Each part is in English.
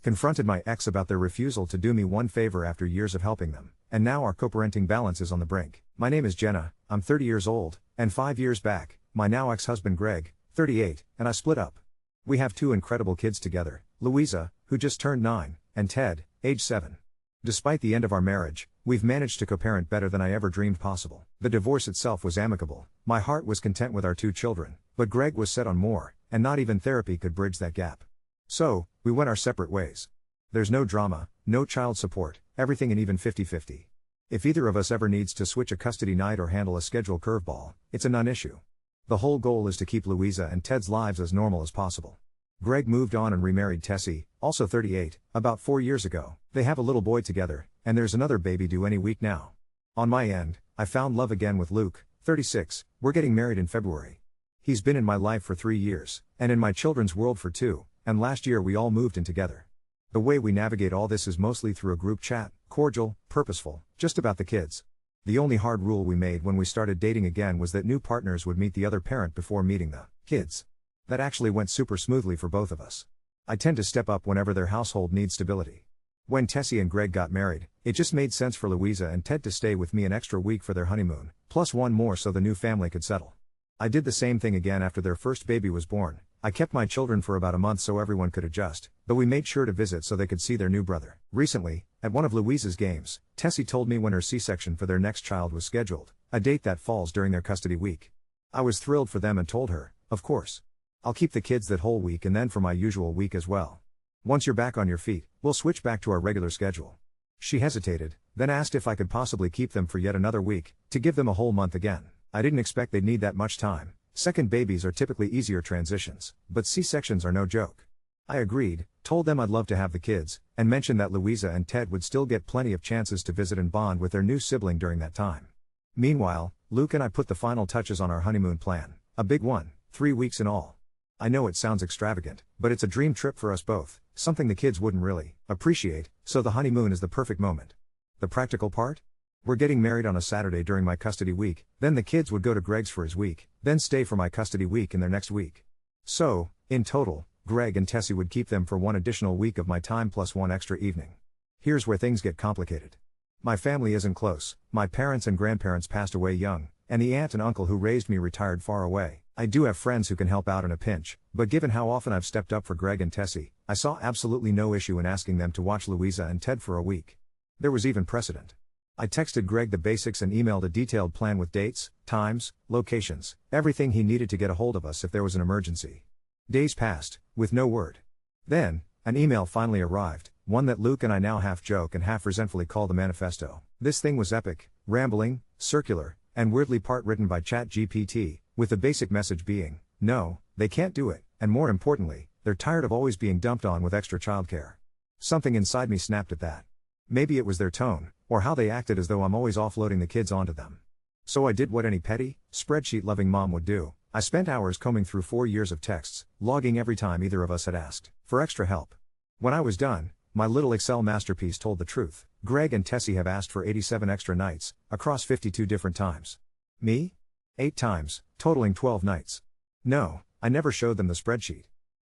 Confronted my ex about their refusal to do me one favor after years of helping them, and now our co-parenting balance is on the brink. My name is Jenna, I'm 30 years old, and 5 years back, my now ex-husband Greg, 38, and I split up. We have 2 incredible kids together, Louisa, who just turned 9, and Ted, age 7. Despite the end of our marriage, we've managed to co-parent better than I ever dreamed possible. The divorce itself was amicable, my heart was content with our 2 children, but Greg was set on more, and not even therapy could bridge that gap. So, we went our separate ways. There's no drama, no child support, everything an even 50-50. If either of us ever needs to switch a custody night or handle a schedule curveball, it's a non-issue. The whole goal is to keep Louisa and Ted's lives as normal as possible. Greg moved on and remarried Tessie, also 38, about 4 years ago. They have a little boy together, and there's another baby due any week now. On my end, I found love again with Luke, 36, we're getting married in February. He's been in my life for 3 years, and in my children's world for 2, and last year we all moved in together. The way we navigate all this is mostly through a group chat, cordial, purposeful, just about the kids. The only hard rule we made when we started dating again was that new partners would meet the other parent before meeting the kids. That actually went super smoothly for both of us. I tend to step up whenever their household needs stability. When Tessie and Greg got married, it just made sense for Louisa and Ted to stay with me an extra week for their honeymoon, plus 1 more so the new family could settle. I did the same thing again after their first baby was born. I kept my children for about a month so everyone could adjust, but we made sure to visit so they could see their new brother. Recently, at one of Louisa's games, Tessie told me when her C-section for their next child was scheduled, a date that falls during their custody week. I was thrilled for them and told her, of course. I'll keep the kids that whole week and then for my usual week as well. Once you're back on your feet, we'll switch back to our regular schedule. She hesitated, then asked if I could possibly keep them for yet another week, to give them a whole month again. I didn't expect they'd need that much time. Second babies are typically easier transitions, but C-sections are no joke. I agreed, told them I'd love to have the kids, and mentioned that Louisa and Ted would still get plenty of chances to visit and bond with their new sibling during that time. Meanwhile, Luke and I put the final touches on our honeymoon plan, a big one, 3 weeks in all. I know it sounds extravagant, but it's a dream trip for us both, something the kids wouldn't really appreciate, so the honeymoon is the perfect moment. The practical part? We're getting married on a Saturday during my custody week, then the kids would go to Greg's for his week, then stay for my custody week in their next week. So, in total, Greg and Tessie would keep them for 1 additional week of my time plus 1 extra evening. Here's where things get complicated. My family isn't close, my parents and grandparents passed away young, and the aunt and uncle who raised me retired far away. I do have friends who can help out in a pinch, but given how often I've stepped up for Greg and Tessie, I saw absolutely no issue in asking them to watch Louisa and Ted for a week. There was even precedent. I texted Greg the basics and emailed a detailed plan with dates, times, locations, everything he needed to get a hold of us if there was an emergency. Days passed, with no word. Then, an email finally arrived, one that Luke and I now half joke and half resentfully call the manifesto. This thing was epic, rambling, circular, and weirdly part written by ChatGPT, with the basic message being, no, they can't do it, and more importantly, they're tired of always being dumped on with extra childcare. Something inside me snapped at that. Maybe it was their tone, or how they acted as though I'm always offloading the kids onto them. So I did what any petty, spreadsheet-loving mom would do. I spent hours combing through 4 years of texts, logging every time either of us had asked for extra help. When I was done, my little Excel masterpiece told the truth. Greg and Tessie have asked for 87 extra nights, across 52 different times. Me? 8 times, totaling 12 nights. No, I never showed them the spreadsheet.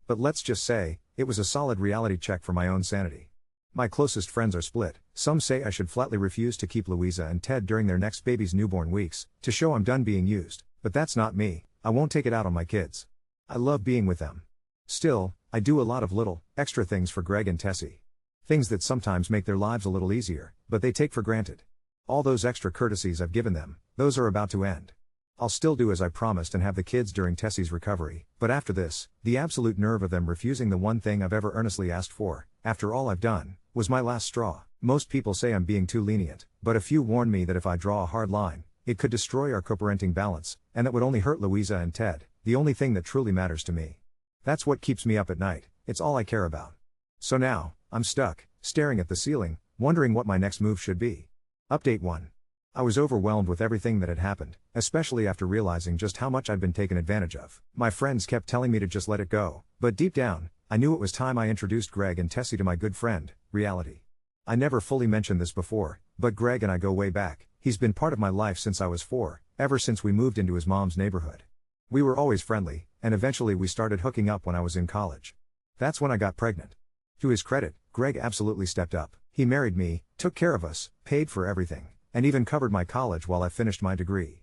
But let's just say, it was a solid reality check for my own sanity. My closest friends are split. Some say I should flatly refuse to keep Louisa and Ted during their next baby's newborn weeks, to show I'm done being used. But that's not me, I won't take it out on my kids. I love being with them. Still, I do a lot of little, extra things for Greg and Tessie. Things that sometimes make their lives a little easier, but they take for granted. All those extra courtesies I've given them, those are about to end. I'll still do as I promised and have the kids during Tessie's recovery, but after this, the absolute nerve of them refusing the one thing I've ever earnestly asked for, after all I've done, was my last straw. Most people say I'm being too lenient, but a few warn me that if I draw a hard line, it could destroy our co-parenting balance, and that would only hurt Louisa and Ted, the only thing that truly matters to me. That's what keeps me up at night, it's all I care about. So now, I'm stuck, staring at the ceiling, wondering what my next move should be. Update 1. I was overwhelmed with everything that had happened, especially after realizing just how much I'd been taken advantage of. My friends kept telling me to just let it go, but deep down, I knew it was time I introduced Greg and Tessie to my good friend, reality. I never fully mentioned this before, but Greg and I go way back. He's been part of my life since I was 4, ever since we moved into his mom's neighborhood. We were always friendly, and eventually we started hooking up when I was in college. That's when I got pregnant. To his credit, Greg absolutely stepped up. He married me, took care of us, paid for everything, and even covered my college while I finished my degree.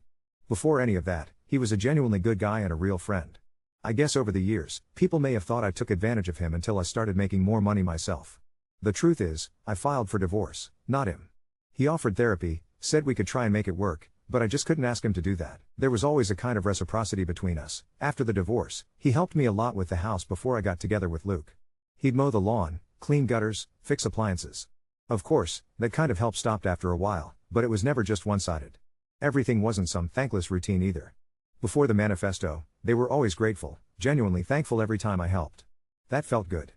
Before any of that, he was a genuinely good guy and a real friend. I guess over the years, people may have thought I took advantage of him until I started making more money myself. The truth is, I filed for divorce, not him. He offered therapy, said we could try and make it work, but I just couldn't ask him to do that. There was always a kind of reciprocity between us. After the divorce, he helped me a lot with the house before I got together with Luke. He'd mow the lawn, clean gutters, fix appliances. Of course, that kind of help stopped after a while, but it was never just one-sided. Everything wasn't some thankless routine either. Before the manifesto, they were always grateful, genuinely thankful every time I helped. That felt good.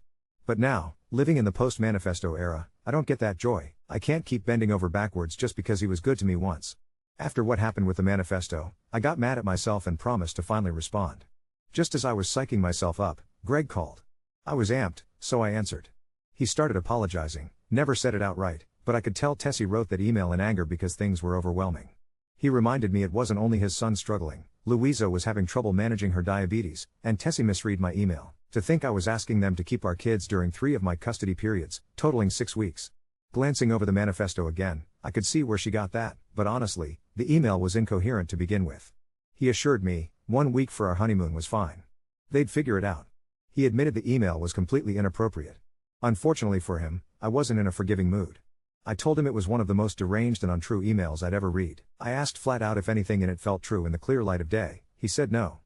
But now, living in the post-manifesto era, I don't get that joy. I can't keep bending over backwards just because he was good to me once. After what happened with the manifesto, I got mad at myself and promised to finally respond. Just as I was psyching myself up, Greg called. I was amped, so I answered. He started apologizing, never said it outright, but I could tell Tessie wrote that email in anger because things were overwhelming. He reminded me it wasn't only his son struggling. Louisa was having trouble managing her diabetes, and Tessie misread my email. To think I was asking them to keep our kids during 3 of my custody periods, totaling 6 weeks. Glancing over the manifesto again, I could see where she got that, but honestly, the email was incoherent to begin with. He assured me, 1 week for our honeymoon was fine. They'd figure it out. He admitted the email was completely inappropriate. Unfortunately for him, I wasn't in a forgiving mood. I told him it was one of the most deranged and untrue emails I'd ever read. I asked flat out if anything in it felt true in the clear light of day. He said no.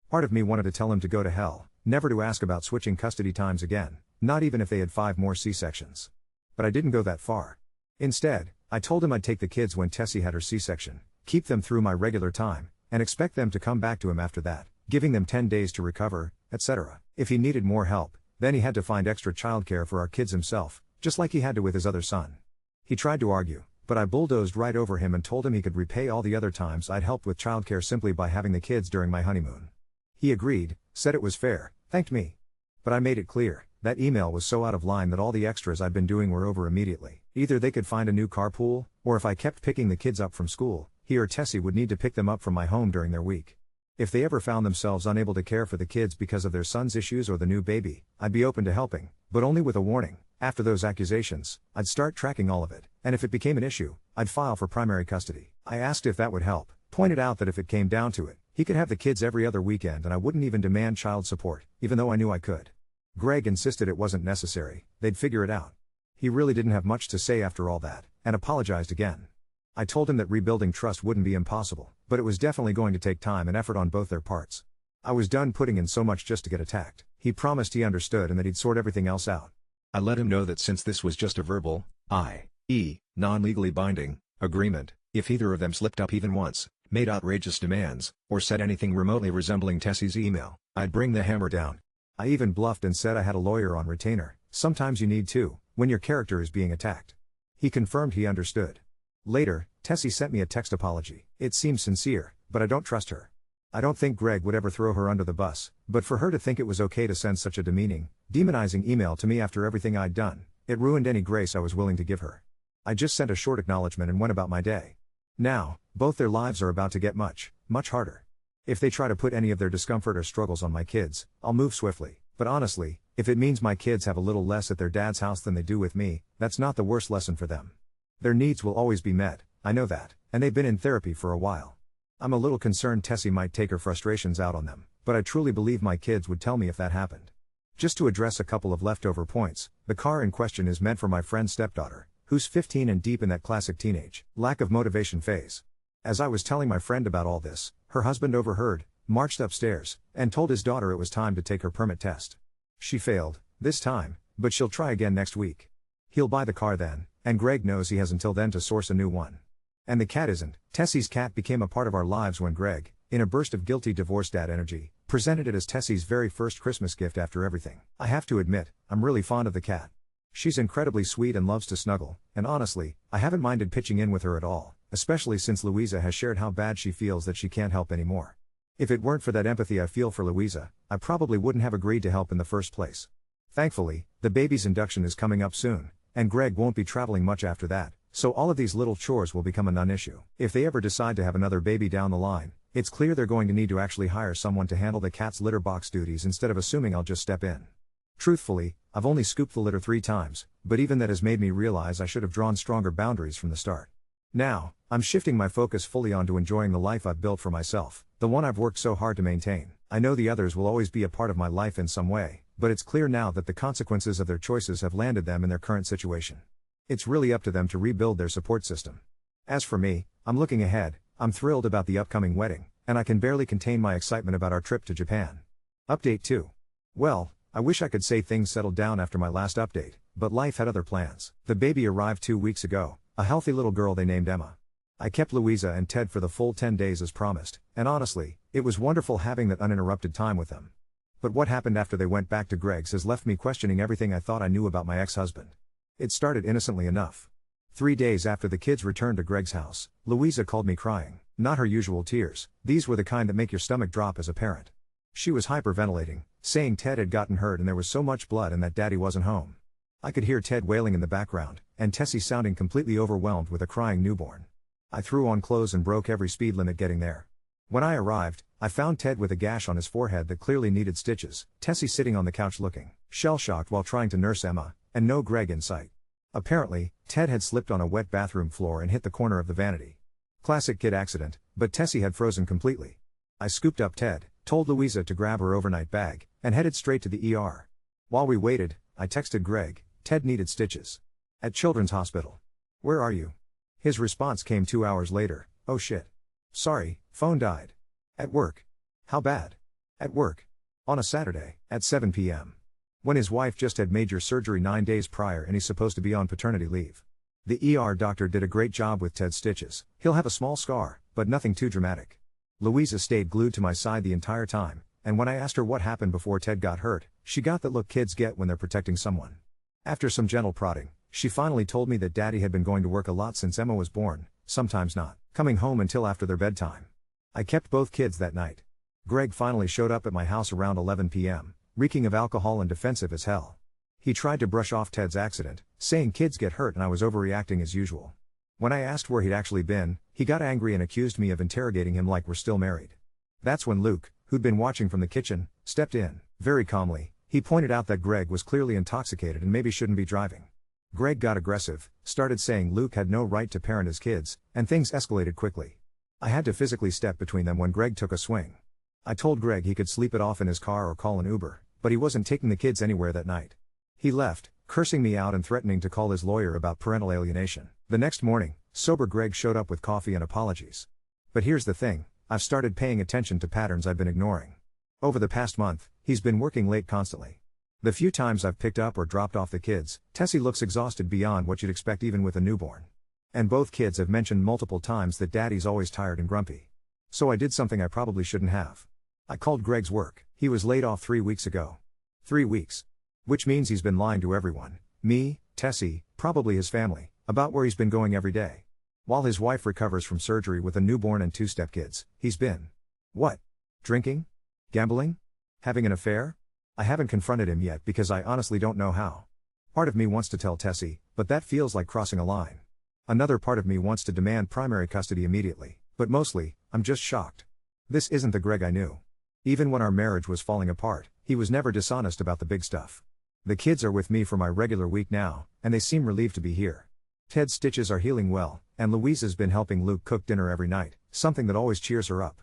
Part of me wanted to tell him to go to hell, never to ask about switching custody times again, not even if they had 5 more C-sections. But I didn't go that far. Instead, I told him I'd take the kids when Tessie had her C-section, keep them through my regular time, and expect them to come back to him after that, giving them 10 days to recover, etc. If he needed more help, then he had to find extra childcare for our kids himself, just like he had to with his other son. He tried to argue, but I bulldozed right over him and told him he could repay all the other times I'd helped with childcare simply by having the kids during my honeymoon. He agreed, said it was fair, thanked me. But I made it clear, that email was so out of line that all the extras I'd been doing were over immediately. Either they could find a new carpool, or if I kept picking the kids up from school, he or Tessie would need to pick them up from my home during their week. If they ever found themselves unable to care for the kids because of their son's issues or the new baby, I'd be open to helping, but only with a warning. After those accusations, I'd start tracking all of it, and if it became an issue, I'd file for primary custody. I asked if that would help, pointed out that if it came down to it, he could have the kids every other weekend and I wouldn't even demand child support, even though I knew I could. Greg insisted it wasn't necessary, they'd figure it out. He really didn't have much to say after all that, and apologized again. I told him that rebuilding trust wouldn't be impossible, but it was definitely going to take time and effort on both their parts. I was done putting in so much just to get attacked. He promised he understood and that he'd sort everything else out. I let him know that since this was just a verbal, i.e., non-legally binding, agreement, if either of them slipped up even once, made outrageous demands, or said anything remotely resembling Tessie's email, I'd bring the hammer down. I even bluffed and said I had a lawyer on retainer. Sometimes you need to, when your character is being attacked. He confirmed he understood. Later, Tessie sent me a text apology. It seemed sincere, but I don't trust her. I don't think Greg would ever throw her under the bus, but for her to think it was okay to send such a demeaning, demonizing email to me after everything I'd done, it ruined any grace I was willing to give her. I just sent a short acknowledgement and went about my day. Now, both their lives are about to get much, much harder. If they try to put any of their discomfort or struggles on my kids, I'll move swiftly, but honestly, if it means my kids have a little less at their dad's house than they do with me, that's not the worst lesson for them. Their needs will always be met, I know that, and they've been in therapy for a while. I'm a little concerned Tessie might take her frustrations out on them, but I truly believe my kids would tell me if that happened. Just to address a couple of leftover points, the car in question is meant for my friend's stepdaughter, who's 15 and deep in that classic teenage, lack of motivation phase. As I was telling my friend about all this, her husband overheard, marched upstairs, and told his daughter it was time to take her permit test. She failed, this time, but she'll try again next week. He'll buy the car then, and Greg knows he has until then to source a new one. And the cat isn't. Tessie's cat became a part of our lives when Greg, in a burst of guilty divorce dad energy, presented it as Tessie's very first Christmas gift after everything. I have to admit, I'm really fond of the cat. She's incredibly sweet and loves to snuggle, and honestly, I haven't minded pitching in with her at all, especially since Louisa has shared how bad she feels that she can't help anymore. If it weren't for that empathy I feel for Louisa, I probably wouldn't have agreed to help in the first place. Thankfully, the baby's induction is coming up soon, and Greg won't be traveling much after that, so all of these little chores will become a non-issue. If they ever decide to have another baby down the line, it's clear they're going to need to actually hire someone to handle the cat's litter box duties instead of assuming I'll just step in. Truthfully, I've only scooped the litter 3 times, but even that has made me realize I should have drawn stronger boundaries from the start. Now, I'm shifting my focus fully onto enjoying the life I've built for myself, the one I've worked so hard to maintain. I know the others will always be a part of my life in some way, but it's clear now that the consequences of their choices have landed them in their current situation. It's really up to them to rebuild their support system. As for me, I'm looking ahead. I'm thrilled about the upcoming wedding, and I can barely contain my excitement about our trip to Japan. Update 2. Well, I wish I could say things settled down after my last update, but life had other plans. The baby arrived 2 weeks ago, a healthy little girl they named Emma. I kept Louisa and Ted for the full 10 days as promised, and honestly, it was wonderful having that uninterrupted time with them. But what happened after they went back to Greg's has left me questioning everything I thought I knew about my ex-husband. It started innocently enough. 3 days after the kids returned to Greg's house, Louisa called me crying. Not her usual tears, these were the kind that make your stomach drop as a parent. She was hyperventilating, saying Ted had gotten hurt and there was so much blood and that Daddy wasn't home. I could hear Ted wailing in the background, and Tessie sounding completely overwhelmed with a crying newborn. I threw on clothes and broke every speed limit getting there. When I arrived, I found Ted with a gash on his forehead that clearly needed stitches, Tessie sitting on the couch looking shell-shocked while trying to nurse Emma, and no Greg in sight. Apparently, Ted had slipped on a wet bathroom floor and hit the corner of the vanity. Classic kid accident, but Tessie had frozen completely. I scooped up Ted, told Louisa to grab her overnight bag, and headed straight to the ER. While we waited, I texted Greg, Ted needed stitches. At Children's Hospital. Where are you? His response came 2 hours later, oh shit. Sorry, phone died. At work. How bad? At work. On a Saturday, at 7 p.m. When his wife just had major surgery 9 days prior and he's supposed to be on paternity leave. The ER doctor did a great job with Ted's stitches. He'll have a small scar, but nothing too dramatic. Louisa stayed glued to my side the entire time, and when I asked her what happened before Ted got hurt, she got that look kids get when they're protecting someone. After some gentle prodding, she finally told me that Daddy had been going to work a lot since Emma was born, sometimes not coming home until after their bedtime. I kept both kids that night. Greg finally showed up at my house around 11 p.m., reeking of alcohol and defensive as hell. He tried to brush off Ted's accident, saying kids get hurt and I was overreacting as usual. When I asked where he'd actually been, he got angry and accused me of interrogating him like we're still married. That's when Luke, who'd been watching from the kitchen, stepped in. Very calmly, he pointed out that Greg was clearly intoxicated and maybe shouldn't be driving. Greg got aggressive, started saying Luke had no right to parent his kids, and things escalated quickly. I had to physically step between them when Greg took a swing. I told Greg he could sleep it off in his car or call an Uber, but he wasn't taking the kids anywhere that night. He left, cursing me out and threatening to call his lawyer about parental alienation. The next morning, sober Greg showed up with coffee and apologies. But here's the thing, I've started paying attention to patterns I've been ignoring. Over the past month, he's been working late constantly. The few times I've picked up or dropped off the kids, Tessie looks exhausted beyond what you'd expect even with a newborn. And both kids have mentioned multiple times that Daddy's always tired and grumpy. So I did something I probably shouldn't have. I called Greg's work. He was laid off 3 weeks ago. 3 weeks. Which means he's been lying to everyone, me, Tessie, probably his family, about where he's been going every day. While his wife recovers from surgery with a newborn and 2 stepkids, he's been. What? Drinking? Gambling? Having an affair? I haven't confronted him yet because I honestly don't know how. Part of me wants to tell Tessie, but that feels like crossing a line. Another part of me wants to demand primary custody immediately, but mostly, I'm just shocked. This isn't the Greg I knew. Even when our marriage was falling apart, he was never dishonest about the big stuff. The kids are with me for my regular week now, and they seem relieved to be here. Ted's stitches are healing well, and Louisa's been helping Luke cook dinner every night, something that always cheers her up.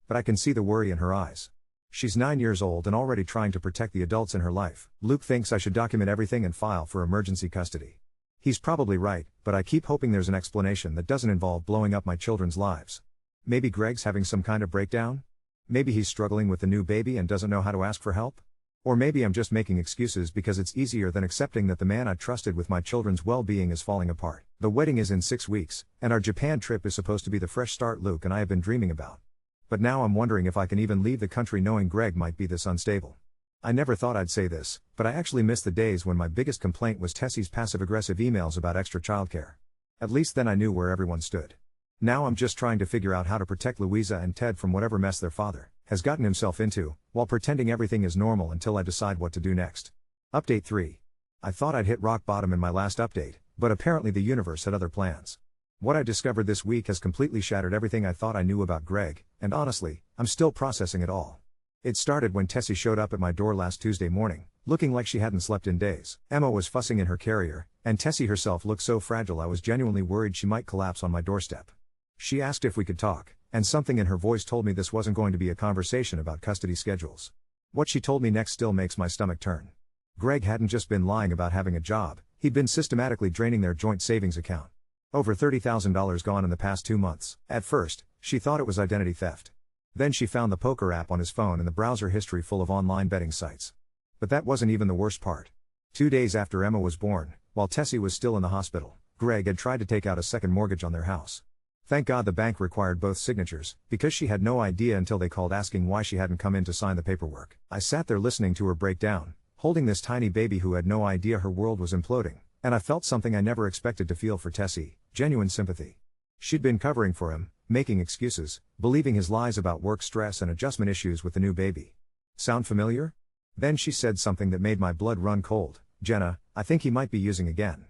But I can see the worry in her eyes. She's 9 years old and already trying to protect the adults in her life. Luke thinks I should document everything and file for emergency custody. He's probably right, but I keep hoping there's an explanation that doesn't involve blowing up my children's lives. Maybe Greg's having some kind of breakdown? Maybe he's struggling with the new baby and doesn't know how to ask for help? Or maybe I'm just making excuses because it's easier than accepting that the man I trusted with my children's well-being is falling apart. The wedding is in 6 weeks, and our Japan trip is supposed to be the fresh start Luke and I have been dreaming about. But now I'm wondering if I can even leave the country knowing Greg might be this unstable. I never thought I'd say this, but I actually miss the days when my biggest complaint was Tessie's passive-aggressive emails about extra childcare. At least then I knew where everyone stood. Now I'm just trying to figure out how to protect Louisa and Ted from whatever mess their father has gotten himself into, while pretending everything is normal until I decide what to do next. Update 3. I thought I'd hit rock bottom in my last update, but apparently the universe had other plans. What I discovered this week has completely shattered everything I thought I knew about Greg, and honestly, I'm still processing it all. It started when Tessie showed up at my door last Tuesday morning, looking like she hadn't slept in days. Emma was fussing in her carrier, and Tessie herself looked so fragile I was genuinely worried she might collapse on my doorstep. She asked if we could talk, and something in her voice told me this wasn't going to be a conversation about custody schedules. What she told me next still makes my stomach turn. Greg hadn't just been lying about having a job, he'd been systematically draining their joint savings account. Over $30,000 gone in the past 2 months. At first, she thought it was identity theft. Then she found the poker app on his phone and the browser history full of online betting sites. But that wasn't even the worst part. 2 days after Emma was born, while Tessie was still in the hospital, Greg had tried to take out a second mortgage on their house. Thank God the bank required both signatures, because she had no idea until they called asking why she hadn't come in to sign the paperwork. I sat there listening to her break down, holding this tiny baby who had no idea her world was imploding, and I felt something I never expected to feel for Tessie, genuine sympathy. She'd been covering for him, making excuses, believing his lies about work stress and adjustment issues with the new baby. Sound familiar? Then she said something that made my blood run cold. Jenna, I think he might be using again.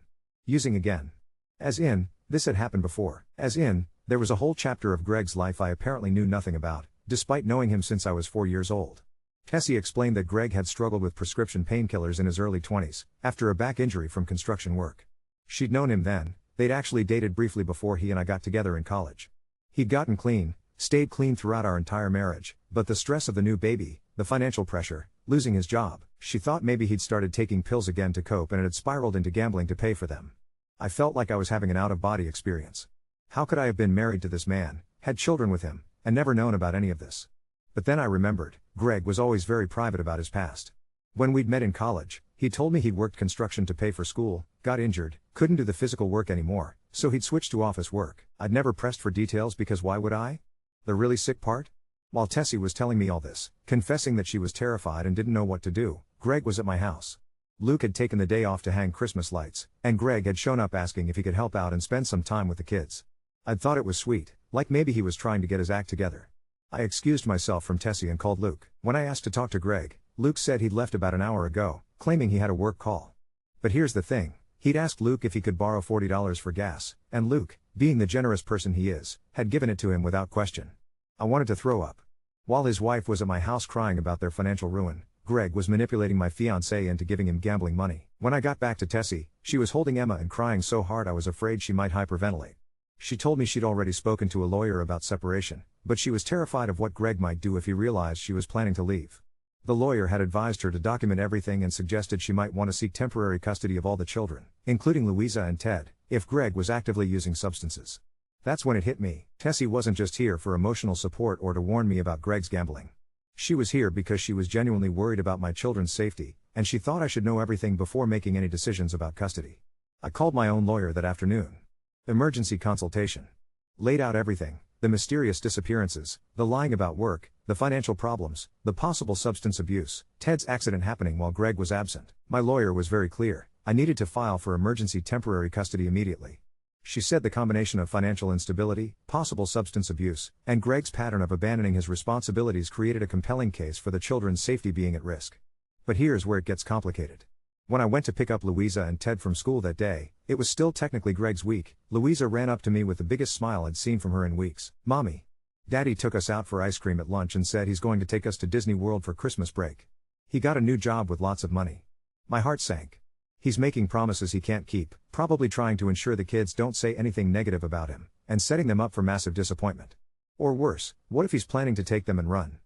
Using again. As in, this had happened before. As in, there was a whole chapter of Greg's life I apparently knew nothing about, despite knowing him since I was 4 years old. Tessie explained that Greg had struggled with prescription painkillers in his early 20s, after a back injury from construction work. She'd known him then, they'd actually dated briefly before he and I got together in college. He'd gotten clean, stayed clean throughout our entire marriage, but the stress of the new baby, the financial pressure, losing his job, she thought maybe he'd started taking pills again to cope and it had spiraled into gambling to pay for them. I felt like I was having an out-of-body experience. How could I have been married to this man, had children with him, and never known about any of this? But then I remembered, Greg was always very private about his past. When we'd met in college, he told me he'd worked construction to pay for school, got injured, couldn't do the physical work anymore, so he'd switched to office work. I'd never pressed for details because why would I? The really sick part? While Tessie was telling me all this, confessing that she was terrified and didn't know what to do, Greg was at my house. Luke had taken the day off to hang Christmas lights, and Greg had shown up asking if he could help out and spend some time with the kids. I'd thought it was sweet, like maybe he was trying to get his act together. I excused myself from Tessie and called Luke. When I asked to talk to Greg, Luke said he'd left about an hour ago, claiming he had a work call. But here's the thing, he'd asked Luke if he could borrow $40 for gas, and Luke, being the generous person he is, had given it to him without question. I wanted to throw up. While his wife was at my house crying about their financial ruin, Greg was manipulating my fiancée into giving him gambling money. When I got back to Tessie, she was holding Emma and crying so hard I was afraid she might hyperventilate. She told me she'd already spoken to a lawyer about separation, but she was terrified of what Greg might do if he realized she was planning to leave. The lawyer had advised her to document everything and suggested she might want to seek temporary custody of all the children, including Louisa and Ted, if Greg was actively using substances. That's when it hit me. Tessie wasn't just here for emotional support or to warn me about Greg's gambling. She was here because she was genuinely worried about my children's safety, and she thought I should know everything before making any decisions about custody. I called my own lawyer that afternoon. Emergency consultation. Laid out everything, the mysterious disappearances, the lying about work, the financial problems, the possible substance abuse, Ted's accident happening while Greg was absent. My lawyer was very clear, I needed to file for emergency temporary custody immediately. She said the combination of financial instability, possible substance abuse, and Greg's pattern of abandoning his responsibilities created a compelling case for the children's safety being at risk. But here's where it gets complicated. When I went to pick up Louisa and Ted from school that day, it was still technically Greg's week. Louisa ran up to me with the biggest smile I'd seen from her in weeks. "Mommy. Daddy took us out for ice cream at lunch and said he's going to take us to Disney World for Christmas break. He got a new job with lots of money." My heart sank. He's making promises he can't keep, probably trying to ensure the kids don't say anything negative about him, and setting them up for massive disappointment. Or worse, what if he's planning to take them and run?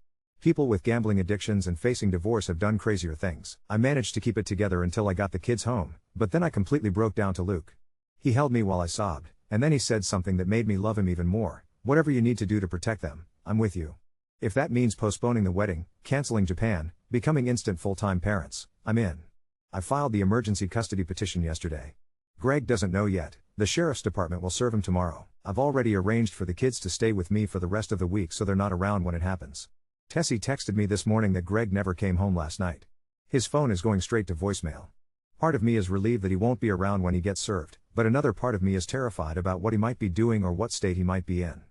People with gambling addictions and facing divorce have done crazier things. I managed to keep it together until I got the kids home, but then I completely broke down to Luke. He held me while I sobbed, and then he said something that made me love him even more. "Whatever you need to do to protect them, I'm with you. If that means postponing the wedding, canceling Japan, becoming instant full-time parents, I'm in." I filed the emergency custody petition yesterday. Greg doesn't know yet. The sheriff's department will serve him tomorrow. I've already arranged for the kids to stay with me for the rest of the week so they're not around when it happens. Tessie texted me this morning that Greg never came home last night. His phone is going straight to voicemail. Part of me is relieved that he won't be around when he gets served, but another part of me is terrified about what he might be doing or what state he might be in.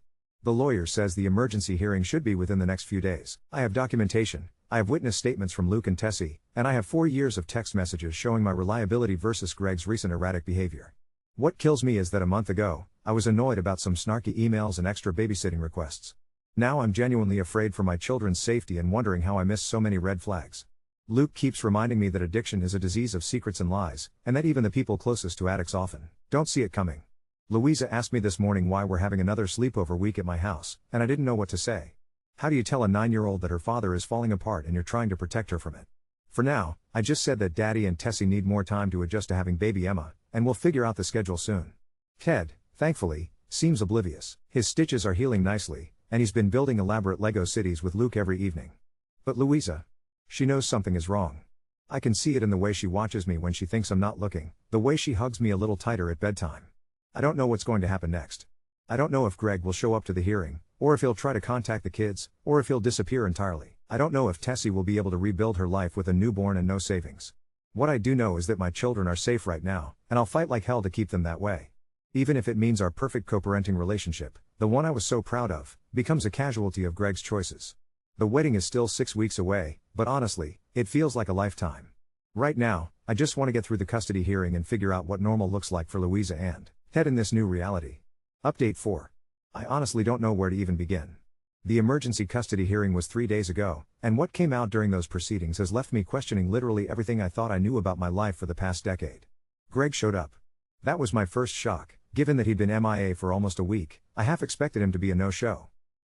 The lawyer says the emergency hearing should be within the next few days. I have documentation, I have witness statements from Luke and Tessie, and I have 4 years of text messages showing my reliability versus Greg's recent erratic behavior. What kills me is that a month ago, I was annoyed about some snarky emails and extra babysitting requests. Now I'm genuinely afraid for my children's safety and wondering how I missed so many red flags. Luke keeps reminding me that addiction is a disease of secrets and lies, and that even the people closest to addicts often don't see it coming. Louisa asked me this morning why we're having another sleepover week at my house, and I didn't know what to say. How do you tell a 9-year-old that her father is falling apart and you're trying to protect her from it? For now, I just said that Daddy and Tessie need more time to adjust to having baby Emma, and we'll figure out the schedule soon. Ted, thankfully, seems oblivious. His stitches are healing nicely, and he's been building elaborate Lego cities with Luke every evening. But Louisa, she knows something is wrong. I can see it in the way she watches me when she thinks I'm not looking, the way she hugs me a little tighter at bedtime. I don't know what's going to happen next. I don't know if Greg will show up to the hearing, or if he'll try to contact the kids, or if he'll disappear entirely. I don't know if Tessie will be able to rebuild her life with a newborn and no savings. What I do know is that my children are safe right now, and I'll fight like hell to keep them that way. Even if it means our perfect co-parenting relationship, the one I was so proud of, becomes a casualty of Greg's choices. The wedding is still 6 weeks away, but honestly, it feels like a lifetime. Right now, I just want to get through the custody hearing and figure out what normal looks like for Louisa and Ted in this new reality. Update 4. I honestly don't know where to even begin. The emergency custody hearing was 3 days ago, and what came out during those proceedings has left me questioning literally everything I thought I knew about my life for the past decade. Greg showed up. That was my first shock, given that he'd been MIA for almost a week. I half expected him to be a no-show.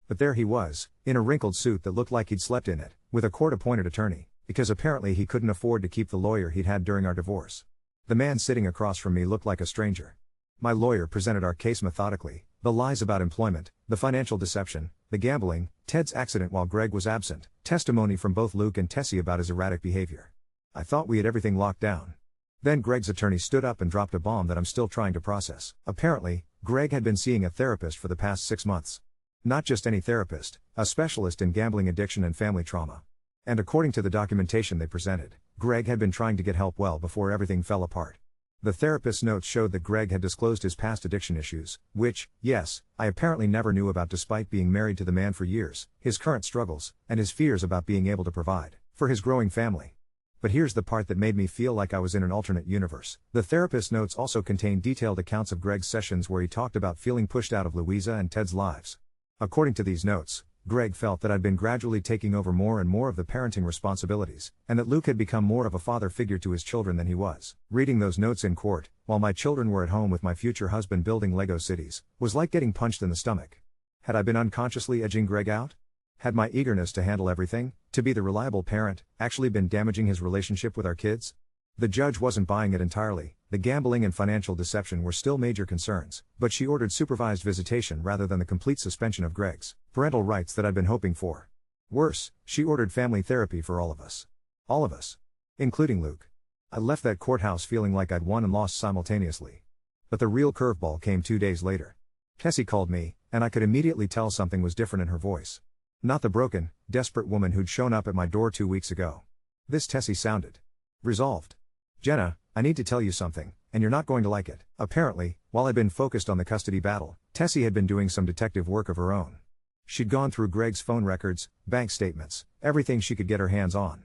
But there he was, in a wrinkled suit that looked like he'd slept in it, with a court-appointed attorney, because apparently he couldn't afford to keep the lawyer he'd had during our divorce. The man sitting across from me looked like a stranger. My lawyer presented our case methodically: the lies about employment, the financial deception, the gambling, Ted's accident while Greg was absent, testimony from both Luke and Tessie about his erratic behavior. I thought we had everything locked down. Then Greg's attorney stood up and dropped a bomb that I'm still trying to process. Apparently, Greg had been seeing a therapist for the past 6 months. Not just any therapist, a specialist in gambling addiction and family trauma. And according to the documentation they presented, Greg had been trying to get help well before everything fell apart. The therapist's notes showed that Greg had disclosed his past addiction issues, which, yes, I apparently never knew about despite being married to the man for years, his current struggles, and his fears about being able to provide for his growing family. But here's the part that made me feel like I was in an alternate universe. The therapist's notes also contained detailed accounts of Greg's sessions where he talked about feeling pushed out of Louisa and Ted's lives. According to these notes, Greg felt that I'd been gradually taking over more and more of the parenting responsibilities, and that Luke had become more of a father figure to his children than he was. Reading those notes in court, while my children were at home with my future husband building Lego cities, was like getting punched in the stomach. Had I been unconsciously edging Greg out? Had my eagerness to handle everything, to be the reliable parent, actually been damaging his relationship with our kids? The judge wasn't buying it entirely. The gambling and financial deception were still major concerns, but she ordered supervised visitation rather than the complete suspension of Greg's parental rights that I'd been hoping for. Worse, she ordered family therapy for all of us. All of us. Including Luke. I left that courthouse feeling like I'd won and lost simultaneously. But the real curveball came 2 days later. Tessie called me, and I could immediately tell something was different in her voice. Not the broken, desperate woman who'd shown up at my door 2 weeks ago. This Tessie sounded resolved. Jenna, I need to tell you something, and you're not going to like it. Apparently, while I'd been focused on the custody battle, Tessie had been doing some detective work of her own. She'd gone through Greg's phone records, bank statements, everything she could get her hands on.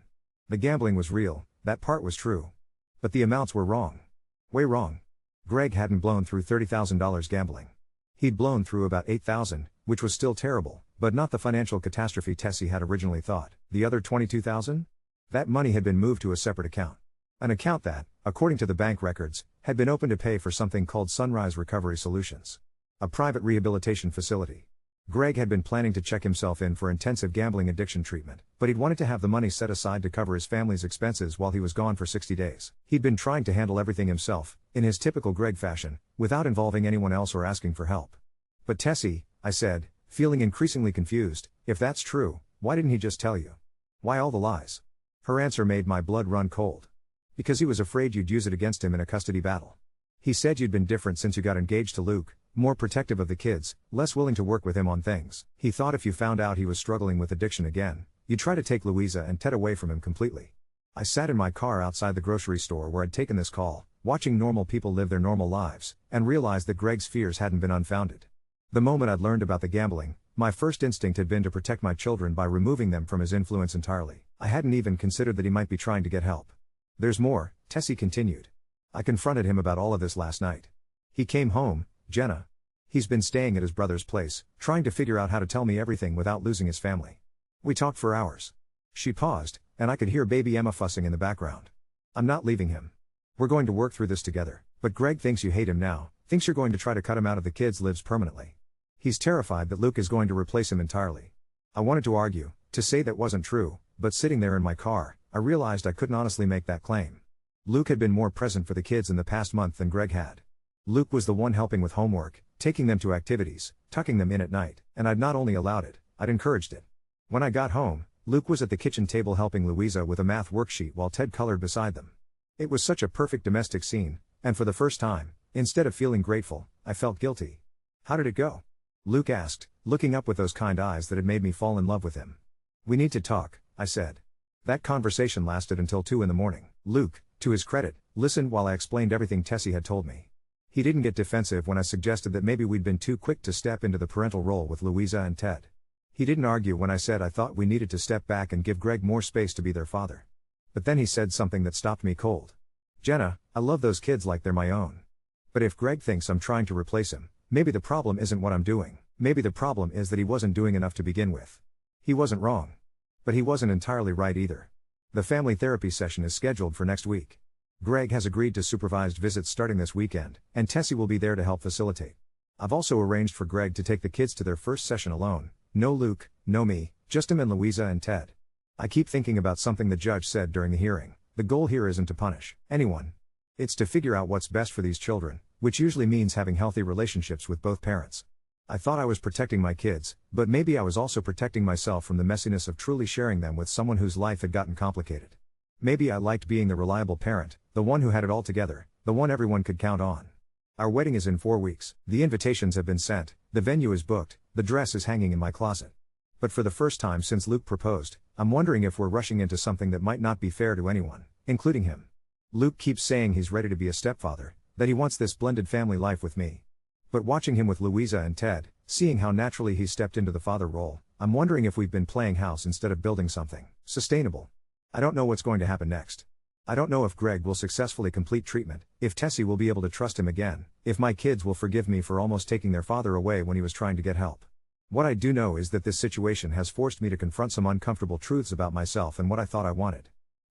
The gambling was real, that part was true. But the amounts were wrong. Way wrong. Greg hadn't blown through $30,000 gambling. He'd blown through about $8,000, which was still terrible, but not the financial catastrophe Tessie had originally thought. The other $22,000? That money had been moved to a separate account. An account that, according to the bank records, had been opened to pay for something called Sunrise Recovery Solutions. A private rehabilitation facility. Greg had been planning to check himself in for intensive gambling addiction treatment, but he'd wanted to have the money set aside to cover his family's expenses while he was gone for 60 days. He'd been trying to handle everything himself, in his typical Greg fashion, without involving anyone else or asking for help. But Tessie, I said, feeling increasingly confused, if that's true, why didn't he just tell you? Why all the lies? Her answer made my blood run cold. Because he was afraid you'd use it against him in a custody battle. He said you'd been different since you got engaged to Luke, more protective of the kids, less willing to work with him on things. He thought if you found out he was struggling with addiction again, you'd try to take Louisa and Ted away from him completely. I sat in my car outside the grocery store where I'd taken this call, watching normal people live their normal lives, and realized that Greg's fears hadn't been unfounded. The moment I'd learned about the gambling, my first instinct had been to protect my children by removing them from his influence entirely. I hadn't even considered that he might be trying to get help. There's more, Tessie continued. I confronted him about all of this last night. He came home, Jenna. He's been staying at his brother's place, trying to figure out how to tell me everything without losing his family. We talked for hours. She paused, and I could hear baby Emma fussing in the background. I'm not leaving him. We're going to work through this together, but Greg thinks you hate him now, thinks you're going to try to cut him out of the kids' lives permanently. He's terrified that Luke is going to replace him entirely. I wanted to argue, to say that wasn't true, but sitting there in my car, I realized I couldn't honestly make that claim. Luke had been more present for the kids in the past month than Greg had. Luke was the one helping with homework, taking them to activities, tucking them in at night, and I'd not only allowed it, I'd encouraged it. When I got home, Luke was at the kitchen table helping Louisa with a math worksheet while Ted colored beside them. It was such a perfect domestic scene, and for the first time, instead of feeling grateful, I felt guilty. How did it go? Luke asked, looking up with those kind eyes that had made me fall in love with him. We need to talk, I said. That conversation lasted until 2 in the morning. Luke, to his credit, listened while I explained everything Tessie had told me. He didn't get defensive when I suggested that maybe we'd been too quick to step into the parental role with Louisa and Ted. He didn't argue when I said I thought we needed to step back and give Greg more space to be their father. But then he said something that stopped me cold. Jenna, I love those kids like they're my own. But if Greg thinks I'm trying to replace him, maybe the problem isn't what I'm doing, maybe the problem is that he wasn't doing enough to begin with. He wasn't wrong. But he wasn't entirely right either. The family therapy session is scheduled for next week. Greg has agreed to supervised visits starting this weekend, and Tessie will be there to help facilitate. I've also arranged for Greg to take the kids to their first session alone. No Luke, no me, just him and Louisa and Ted. I keep thinking about something the judge said during the hearing. The goal here isn't to punish anyone. It's to figure out what's best for these children, which usually means having healthy relationships with both parents. I thought I was protecting my kids, but maybe I was also protecting myself from the messiness of truly sharing them with someone whose life had gotten complicated. Maybe I liked being the reliable parent, the one who had it all together, the one everyone could count on. Our wedding is in 4 weeks, the invitations have been sent, the venue is booked, the dress is hanging in my closet. But for the first time since Luke proposed, I'm wondering if we're rushing into something that might not be fair to anyone, including him. Luke keeps saying he's ready to be a stepfather, that he wants this blended family life with me. But watching him with Louisa and Ted, seeing how naturally he stepped into the father role, I'm wondering if we've been playing house instead of building something sustainable. I don't know what's going to happen next. I don't know if Greg will successfully complete treatment, if Tessie will be able to trust him again, if my kids will forgive me for almost taking their father away when he was trying to get help. What I do know is that this situation has forced me to confront some uncomfortable truths about myself and what I thought I wanted.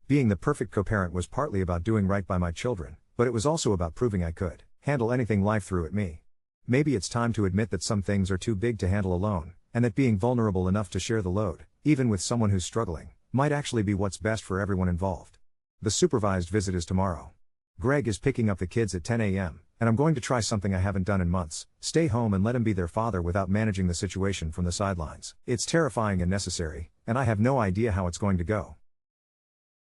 Being the perfect co-parent was partly about doing right by my children, but it was also about proving I could handle anything life threw at me. Maybe it's time to admit that some things are too big to handle alone, and that being vulnerable enough to share the load, even with someone who's struggling, might actually be what's best for everyone involved. The supervised visit is tomorrow. Greg is picking up the kids at 10 a.m., and I'm going to try something I haven't done in months, stay home and let him be their father without managing the situation from the sidelines. It's terrifying and necessary, and I have no idea how it's going to go.